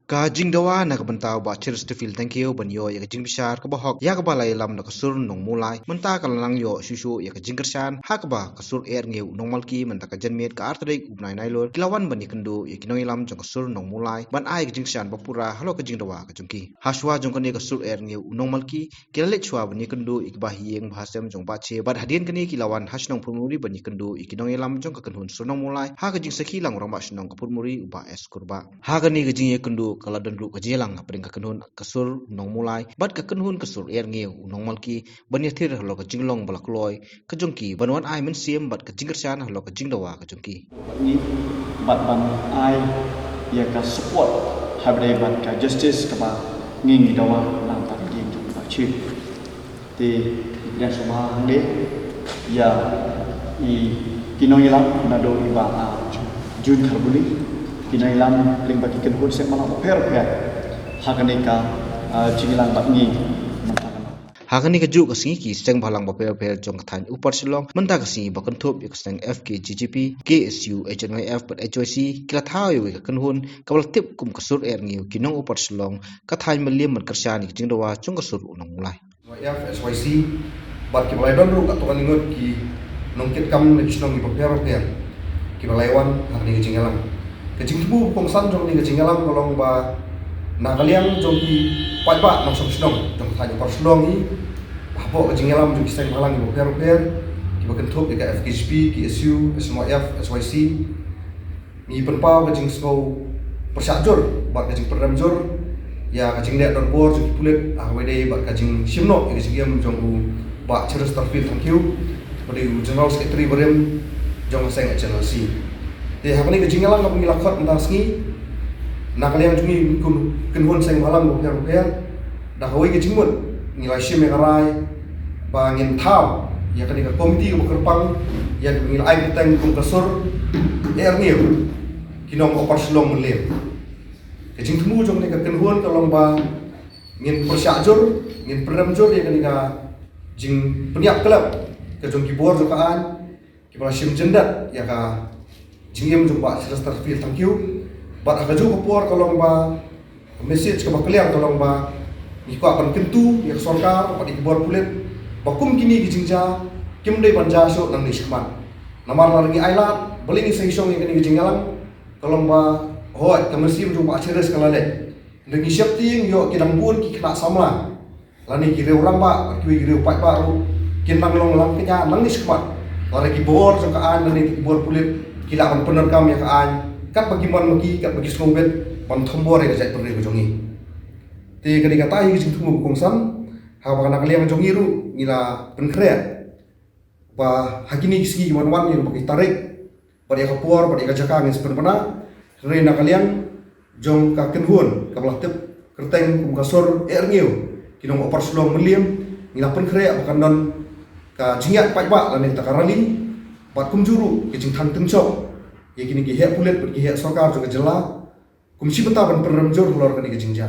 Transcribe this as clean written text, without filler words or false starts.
Ka jing dawa na kabantao ba cheers to feel thank you ban yo ya jing bishar ka bahok ya ka balai lam na kasur nong mulai menta ka lang yo susu ya ka jing kersan ha ka ba kasur air ngeu normal ki menta ka janmet ka artrik ubnai nai lor kilawan ban ikendu ya kinoi lam jong kasur nong mulai ban ai ka jing san bapura halo ka jing dawa ka jongki haswa jong ka ne kasur air ngeu normal ki kilale chwa ban ikendu ikbah yeng bahasem jong ba che bad hadien kani kilawan hasnong pumuri ban ikendu ikinoi lam jong ka kanhun sunong mulai ha ka jing saki lang orang ba sunong ka pumuri uba es kurba ha ka ni ka jing ikendu kala dan lu kajelang apring ka kenhun kasur nong mulai bat ka kenhun kasur air ngeu nong malki banya thir halo ka jinglong balak loy ka jongki banwan ai men siem bat ka jingkersan halo ka jingdawa ka jongki ni bat ban ai ya ka support habre bat ka justice ka ba nging dawa lang ta di ju ba chi te dan sama hande ya i kinoilam na do iba jun kharbuli kinailam ling bagi kenhun se malam per hakanika jingilang bakni hakani ka ju ka singi ki seng balang ba per jong than upar silong menta ka si ba kanthop ya seng fk ggp ksu hnif but hoc kila thau yu ka kanhun ka bal tip kum kasur er ngiu kinong upar silong ka thain maliam man karsani jingdawa chung kasur unong mulai FSYC bat ki balai don ru ka to ningot ki nongkit kam ne chnong ki per ki balai wan hakani ka jingalang kecing tubuh pengsan jong ni kecing alam kolong ba nakaliang jong ki pai ba nong som snong jong thaja par snong ni hapo kecing alam jong kiseng malang ni per ki ba kenthop ka FKSP KSU SMF SYC ni penpau kecing sko persajur ba kecing perramjur ya kecing nek don bor jong pulet awede ba kecing simno kecing yam jong ba cheers tarfil thank you badi general secretary barem jong seng channel C te hakani ke jingalang na pangilakot ntasngi nakaliang jungi kunhun seng malam rupiah dah hawi ke jingmut ngilai sim mengarai bangin tau ya kani ke komiti ke bekerpang ya ngilai kitang kum kasur erniu kinong opar selong melim ke jing temu jong ni ke kunhun kalong ba ngin persyajur ngin peramjur ya kani ka jing peniap kelab ke jong kibor jokaan kibala sim jendat ya ka jingyam jumpa selesai terfil thank you bat agaju kopor kolong ba message ke bakliang kolong ba iko akan kentu ya sorkar pat ikbor pulet bakum kini gijingja kim dei banja so nang diskman namar lagi ailat beling seisong yang kini gijinggalang kolong ba hoat kemersim jumpa ceres kalale ngi siap ting yo kidang bun ki kena samla lani ki orang ba ki reu pai ba ru kinang long lang kenya nang diskman lari ki bor jangkaan lani bor pulet kilakan penerkam ya kaan kat bagi man magi kat bagi snowbed ban thombor ya jai perri jongi te kani kata hi sing thumu kongsan ha ba kana kaliang jongi ru ngila penkre ba hakini sigi wan ni bagi tarik pada kapur pada jaka ngin sepenpana re na kaliang jong ka kenhun ka belah tep kerteng kum kasur erngeu kinong opar slong meliam ngila penkre akan don ka jingat pai ba lan ta karali bat kum juru ke jing thang tengchok ye kini ki he pulet ki he sarkar jo ke jela kum si bata ban peramjur lor kani ke jingja